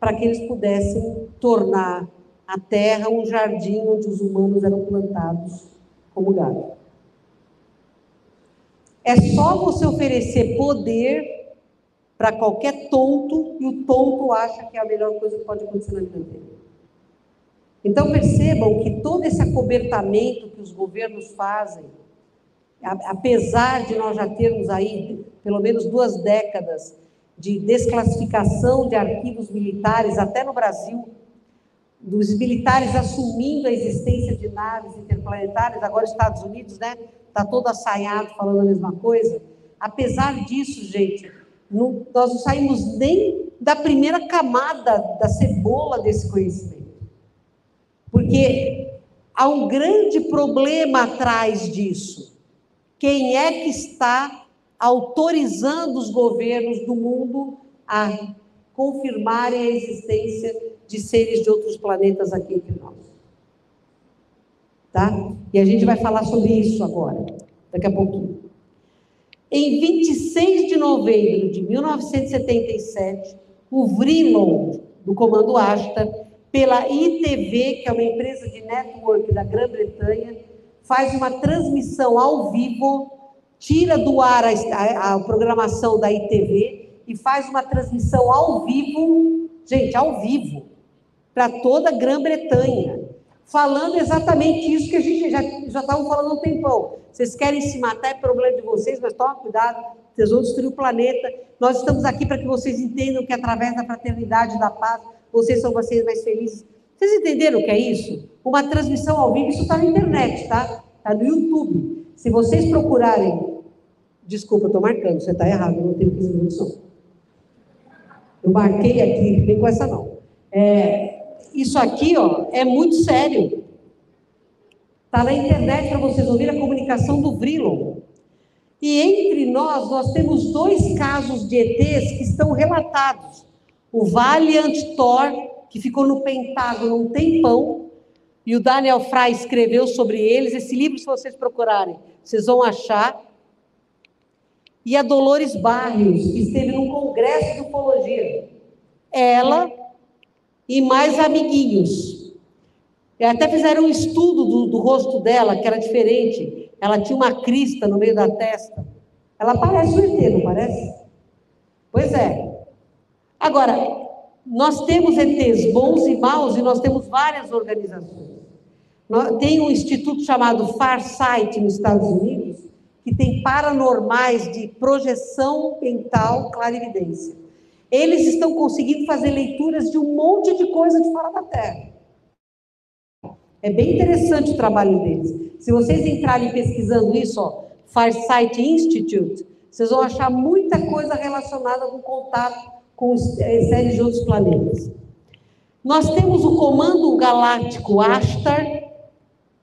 para que eles pudessem tornar a Terra um jardim onde os humanos eram plantados como gado. É só você oferecer poder para qualquer tonto, e o tonto acha que é a melhor coisa que pode acontecer na vida dele. Então percebam que todo esse acobertamento que os governos fazem, apesar de nós já termos aí pelo menos 2 décadas de desclassificação de arquivos militares, até no Brasil, dos militares assumindo a existência de naves interplanetárias, agora Estados Unidos, né, está todo assanhado falando a mesma coisa. Apesar disso, gente, nós não saímos nem da primeira camada da cebola desse conhecimento. Porque há um grande problema atrás disso. Quem é que está autorizando os governos do mundo a confirmarem a existência de seres de outros planetas aqui entre nós? Tá? E a gente vai falar sobre isso agora, daqui a pouquinho. Em 26 de novembro de 1977, o Vrillon, do Comando Ashtar, pela ITV, que é uma empresa de network da Grã-Bretanha, faz uma transmissão ao vivo, tira do ar a programação da ITV e faz uma transmissão ao vivo, gente, ao vivo, para toda a Grã-Bretanha, falando exatamente isso que a gente já estava falando há um tempão. Vocês querem se matar, é problema de vocês, mas toma cuidado, vocês vão destruir o planeta. Nós estamos aqui para que vocês entendam que através da fraternidade e da paz, vocês são vocês mais felizes. Vocês entenderam o que é isso? Uma transmissão ao vivo, isso está na internet, tá? Está no YouTube. Se vocês procurarem... Desculpa, eu estou marcando, você está errado, eu não tenho 15 minutos, não. Eu marquei aqui, não vem com essa não. Isso aqui, ó, é muito sério. Está na internet para vocês ouvirem a comunicação do Vrillon. E entre nós temos 2 casos de ETs que estão relatados. O Valiant Thor, que ficou no Pentágono um tempão, e o Daniel Fry escreveu sobre eles. Esse livro, se vocês procurarem, vocês vão achar. E a Dolores Barrios, que esteve num congresso de ufologia. Ela e mais amiguinhos. E até fizeram um estudo do rosto dela, que era diferente. Ela tinha uma crista no meio da testa. Ela parece um ET, não parece? Pois é. Agora, nós temos ETs bons e maus, e nós temos várias organizações. Tem um instituto chamado Farsight, nos Estados Unidos, que tem paranormais de projeção mental, clarividência. Eles estão conseguindo fazer leituras de um monte de coisa de fora da Terra. É bem interessante o trabalho deles. Se vocês entrarem pesquisando isso, ó, Farsight Institute, vocês vão achar muita coisa relacionada com contato com os séries de outros planetas. Nós temos o Comando Galáctico Ashtar,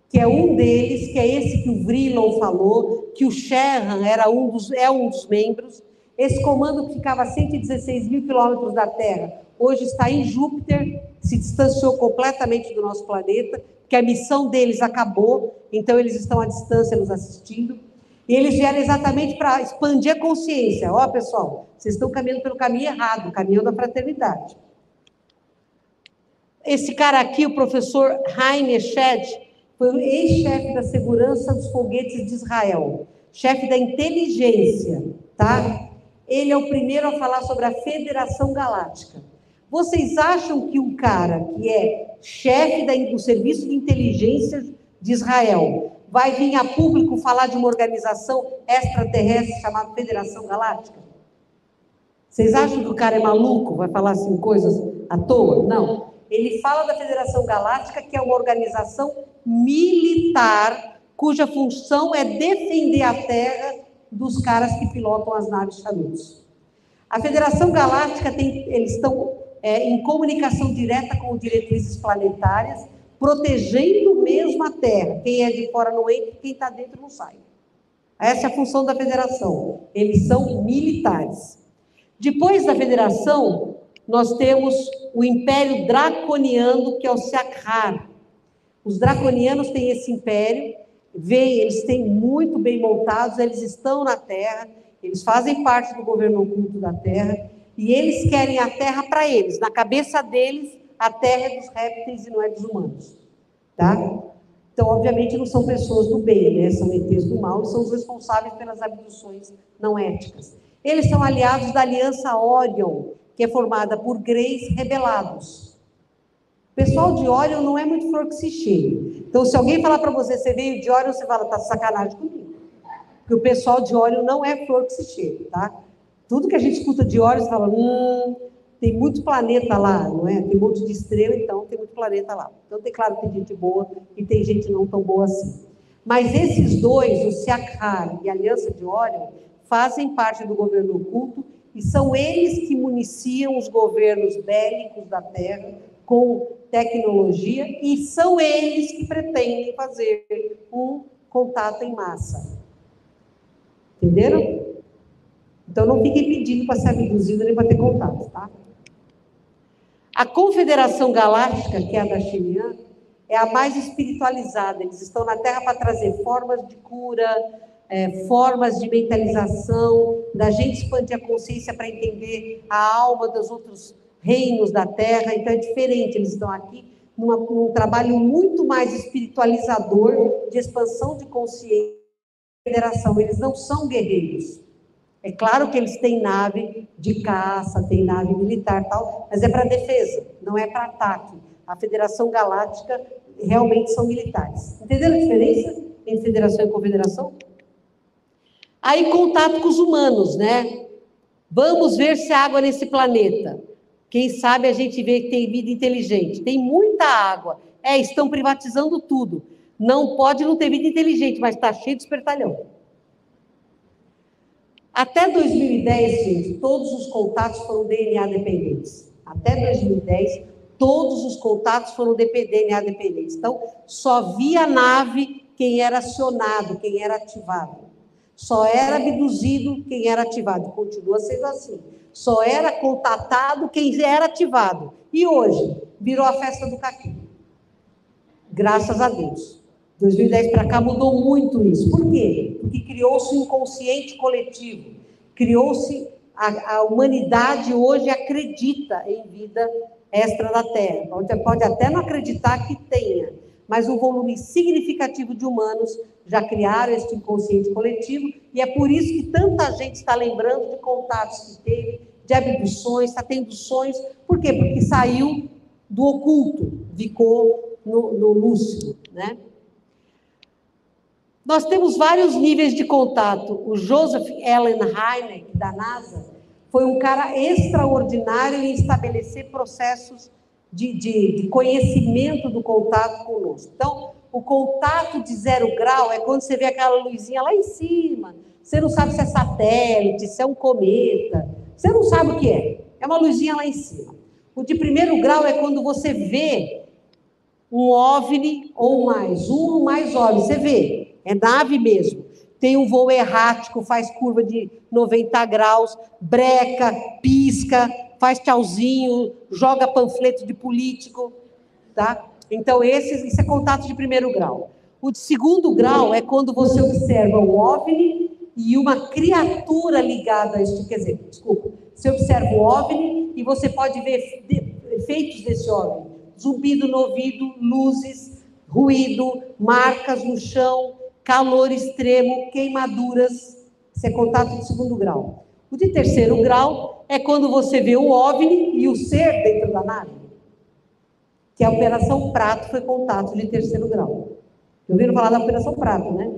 que é um deles, que é esse que o Vrillon falou, que o Sherran é um dos membros. Esse comando que ficava a 116 mil quilômetros da Terra, hoje está em Júpiter, se distanciou completamente do nosso planeta, porque a missão deles acabou, então eles estão à distância nos assistindo. E eles vieram exatamente para expandir a consciência. Ó, pessoal, vocês estão caminhando pelo caminho errado, o caminho da fraternidade. Esse cara aqui, o professor Haim Eshed, foi o ex-chefe da segurança dos foguetes de Israel, chefe da inteligência, tá? Ele é o primeiro a falar sobre a Federação Galáctica. Vocês acham que um cara que é chefe do Serviço de Inteligência de Israel vai vir a público falar de uma organização extraterrestre chamada Federação Galáctica? Vocês acham que o cara é maluco? Vai falar assim coisas à toa? Não. Ele fala da Federação Galáctica, que é uma organização militar, cuja função é defender a Terra dos caras que pilotam as naves Chanutos. A Federação Galáctica eles estão em comunicação direta com diretrizes planetárias, protegendo mesmo a Terra. Quem é de fora não entra, quem está dentro não sai. Essa é a função da Federação. Eles são militares. Depois da Federação, nós temos o Império Draconiano, que é o Siakhar. Os draconianos têm esse império, eles têm muito bem montados, eles estão na Terra, eles fazem parte do governo oculto da Terra, e eles querem a Terra para eles. Na cabeça deles, a Terra é dos répteis e não é dos humanos. Tá? Então, obviamente, não são pessoas do bem, né? São ETs do mal e são os responsáveis pelas abduções não éticas. Eles são aliados da Aliança Orion, que é formada por greys rebelados. O pessoal de Orion não é muito flor que se cheire. Então, se alguém falar para você, você veio de Orion, você fala, tá de sacanagem comigo. Porque o pessoal de Orion não é flor que se cheire, tá? Tudo que a gente escuta de Orion, você fala, tem muito planeta lá, não é? Tem um monte de estrela, então tem muito planeta lá. Então, claro, tem gente boa e tem gente não tão boa assim. Mas esses dois, o Siakhar e a Aliança de Orion, fazem parte do governo oculto e são eles que municiam os governos bélicos da Terra com tecnologia e são eles que pretendem fazer um contato em massa. Entenderam? Então não fiquem pedindo para ser abduzido nem para ter contato, tá? A Confederação Galáctica, que é a da Xinjiang, é a mais espiritualizada. Eles estão na Terra para trazer formas de cura, formas de mentalização, da gente expandir a consciência para entender a alma dos outros reinos da Terra. Então é diferente, eles estão aqui num trabalho muito mais espiritualizador, de expansão de consciência e federação. Eles não são guerreiros. É claro que eles têm nave de caça, têm nave militar e tal, mas é para defesa, não é para ataque. A Federação Galáctica realmente são militares. Entenderam a diferença entre federação e confederação? Aí, contato com os humanos, né? Vamos ver se há água nesse planeta. Quem sabe a gente vê que tem vida inteligente. Tem muita água. Estão privatizando tudo. Não pode não ter vida inteligente, mas está cheio de espertalhão. Até 2010, gente, todos os contatos foram DNA dependentes. Até 2010, todos os contatos foram DNA dependentes. Então, só via nave quem era acionado, quem era ativado. Só era abduzido quem era ativado. Continua sendo assim. Só era contatado quem era ativado. E hoje, virou a festa do caqui. Graças a Deus. 2010 para cá mudou muito isso. Por quê? Porque criou-se um inconsciente coletivo. Criou-se... A humanidade hoje acredita em vida extra da Terra. Você pode até não acreditar que tenha, mas um volume significativo de humanos já criaram esse inconsciente coletivo, e é por isso que tanta gente está lembrando de contatos que teve, de abduções, está tendo sonhos. Por quê? Porque saiu do oculto, ficou no lúcido, né? Nós temos vários níveis de contato. O Joseph Allen Hynek, da NASA, foi um cara extraordinário em estabelecer processos de conhecimento do contato conosco. Então, o contato de 0 grau é quando você vê aquela luzinha lá em cima. Você não sabe se é satélite, se é um cometa. Você não sabe o que é. É uma luzinha lá em cima. O de 1º grau é quando você vê um OVNI ou mais. Um ou mais OVNI. Você vê. É nave mesmo. Tem um voo errático, faz curva de 90 graus, breca, pisca, faz tchauzinho, joga panfleto de político, tá? Então, isso é contato de 1º grau. O de 2º grau é quando você observa um OVNI e uma criatura ligada a isso. Quer dizer, desculpa, você observa o OVNI e você pode ver efeitos desse OVNI. Zumbido no ouvido, luzes, ruído, marcas no chão, calor extremo, queimaduras. Isso é contato de 2º grau. O de 3º grau é quando você vê o OVNI e o ser dentro da nave. Que a Operação Prato foi contato de 3º grau. Ouviram falar da Operação Prato, né?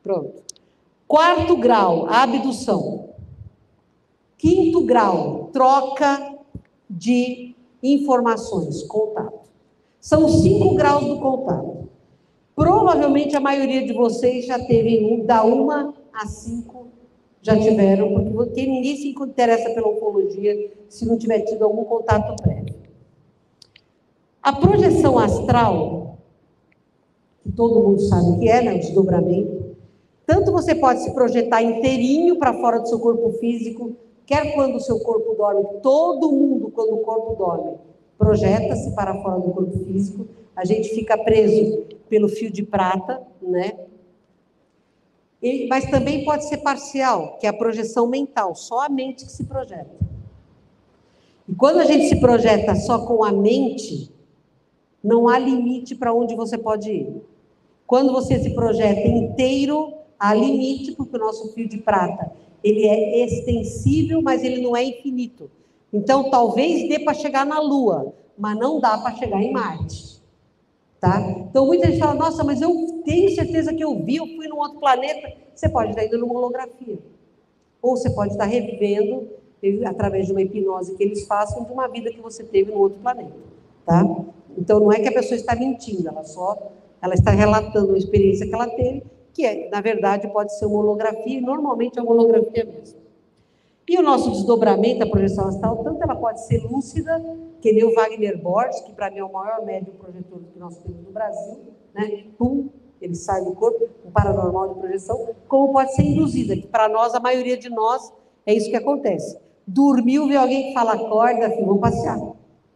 Pronto. 4º grau, abdução. 5º grau, troca de informações, contato. São 5 graus do contato. Provavelmente a maioria de vocês já teve da 1 a 5, já tiveram, porque ninguém se interessa pela ufologia se não tiver tido algum contato prévio. A projeção astral, que todo mundo sabe o que é, né? O desdobramento. Tanto você pode se projetar inteirinho para fora do seu corpo físico, quer quando o seu corpo dorme, todo mundo, quando o corpo dorme, projeta-se para fora do corpo físico, a gente fica preso pelo fio de prata, né? Mas também pode ser parcial, que é a projeção mental, só a mente que se projeta. E quando a gente se projeta só com a mente, não há limite para onde você pode ir. Quando você se projeta inteiro, há limite, porque o nosso fio de prata, ele é extensível, mas ele não é infinito. Então, talvez dê para chegar na Lua, mas não dá para chegar em Marte. Tá? Então, muita gente fala, nossa, mas eu tenho certeza que eu fui num outro planeta. Você pode estar indo numa holografia. Ou você pode estar revivendo, através de uma hipnose que eles façam, de uma vida que você teve num outro planeta. Tá? Então, não é que a pessoa está mentindo, ela está relatando uma experiência que ela teve, que, na verdade, pode ser uma holografia, e normalmente é uma holografia mesmo. E o nosso desdobramento, a projeção astral, tanto ela pode ser lúcida, que nem o Wagner Borges, que para mim é o maior médium projetor que nós temos no Brasil, né? Pum, ele sai do corpo, um paranormal de projeção, como pode ser induzida, que para nós, a maioria de nós, é isso que acontece. Dormiu, vê alguém que fala, acorda, filho, vamos passear,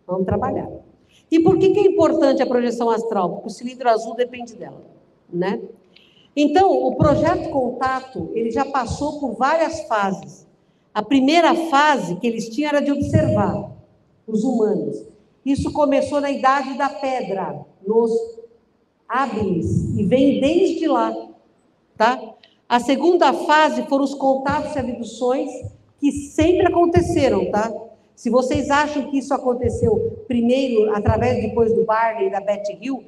vamos trabalhar. E por que é importante a projeção astral? Porque o cilindro azul depende dela, né? Então, o projeto Contato, ele já passou por várias fases. A primeira fase que eles tinham era de observar os humanos. Isso começou na Idade da Pedra, nos hábiles, e vem desde lá, tá? A segunda fase foram os contatos e abduções, que sempre aconteceram, tá? Se vocês acham que isso aconteceu primeiro, depois do Barney e da Betty Hill,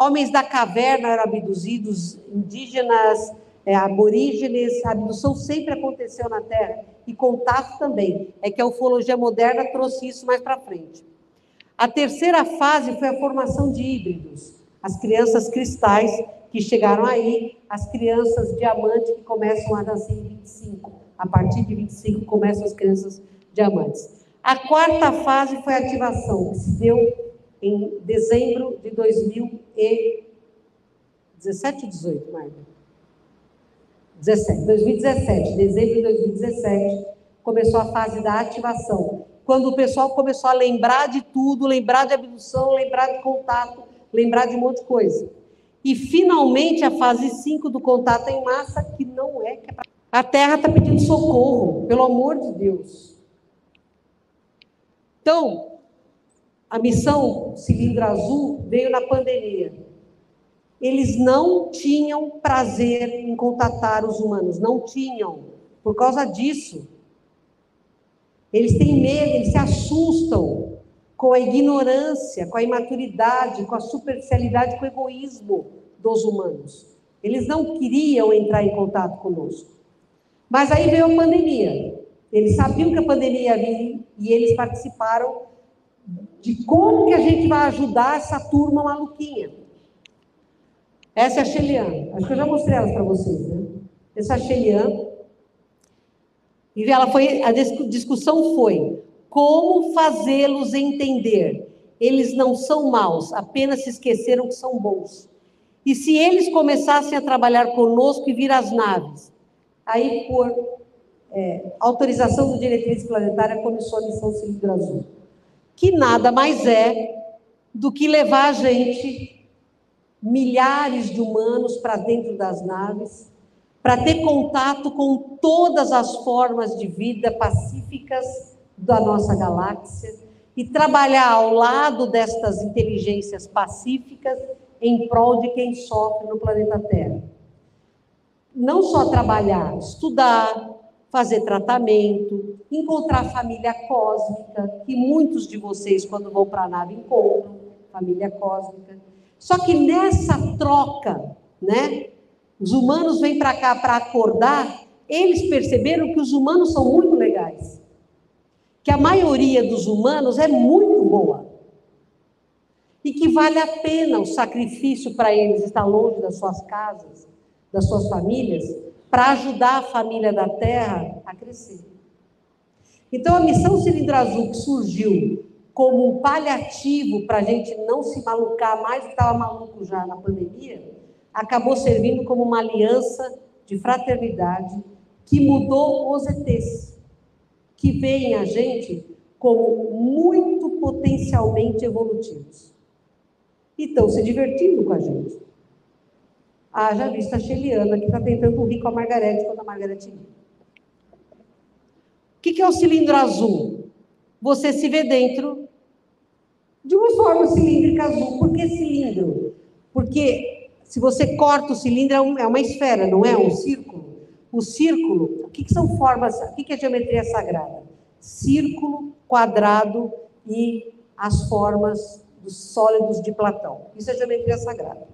homens da caverna eram abduzidos, indígenas, aborígenes, a abdução sempre aconteceu na Terra, e contato também. É que a ufologia moderna trouxe isso mais para frente. A terceira fase foi a formação de híbridos. As crianças cristais que chegaram aí, as crianças diamante que começam a nascer em 25. A partir de 25 começam as crianças diamantes. A quarta fase foi a ativação, que se deu em dezembro de 2017 ou 18, Marta? 2017, dezembro de 2017, começou a fase da ativação. Quando o pessoal começou a lembrar de tudo, lembrar de abdução, lembrar de contato, lembrar de um monte de coisa. E, finalmente, a fase 5 do contato em massa, que não é... A Terra está pedindo socorro, pelo amor de Deus. Então, a missão Cilindro Azul veio na pandemia. Eles não tinham prazer em contatar os humanos, não tinham, por causa disso. Eles têm medo, eles se assustam com a ignorância, com a imaturidade, com a superficialidade, com o egoísmo dos humanos. Eles não queriam entrar em contato conosco. Mas aí veio a pandemia. Eles sabiam que a pandemia ia vir e eles participaram de como que a gente vai ajudar essa turma maluquinha. Essa é a Shelian. Acho que eu já mostrei elas para vocês, né? Essa é a Shelian. E a discussão foi como fazê-los entender. Eles não são maus, apenas se esqueceram que são bons. E se eles começassem a trabalhar conosco e vir às naves? Aí, por autorização do Diretriz Planetária, começou a missão Cilindro Azul. Que nada mais é do que levar a gente, milhares de humanos, para dentro das naves, para ter contato com todas as formas de vida pacíficas da nossa galáxia e trabalhar ao lado destas inteligências pacíficas em prol de quem sofre no planeta Terra. Não só trabalhar, estudar, fazer tratamento, encontrar família cósmica, que muitos de vocês, quando vão para a nave, encontram família cósmica. Só que nessa troca, né, os humanos vêm para cá para acordar, eles perceberam que os humanos são muito legais. Que a maioria dos humanos é muito boa. E que vale a pena o sacrifício para eles estar longe das suas casas, das suas famílias, para ajudar a família da Terra a crescer. Então, a missão Cilindro Azul, que surgiu como um paliativo para a gente não se malucar mais, que estava maluco já na pandemia, acabou servindo como uma aliança de fraternidade que mudou os ETs, que veem a gente como muito potencialmente evolutivos. E estão se divertindo com a gente. Já visto a Sheliana, que está tentando rir com a Margarete quando a Margarete ri. O que é o cilindro azul? Você se vê dentro de uma forma cilíndrica azul. Por que cilindro? Porque se você corta o cilindro, é uma esfera, não é um círculo. O círculo, o que são formas, o que é geometria sagrada? Círculo, quadrado e as formas dos sólidos de Platão. Isso é geometria sagrada.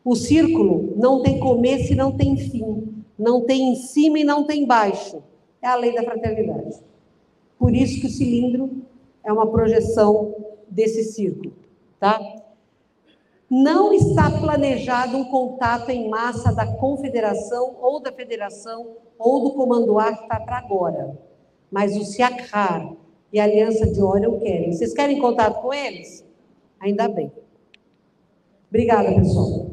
O círculo não tem começo e não tem fim. Não tem em cima e não tem embaixo. É a lei da fraternidade. Por isso que o cilindro é uma projeção desse círculo, tá? Não está planejado um contato em massa da Confederação ou da Federação ou do Comando A que está para agora. Mas o Siakhar e a Aliança de Orion querem. Vocês querem contato com eles? Ainda bem. Obrigada, pessoal.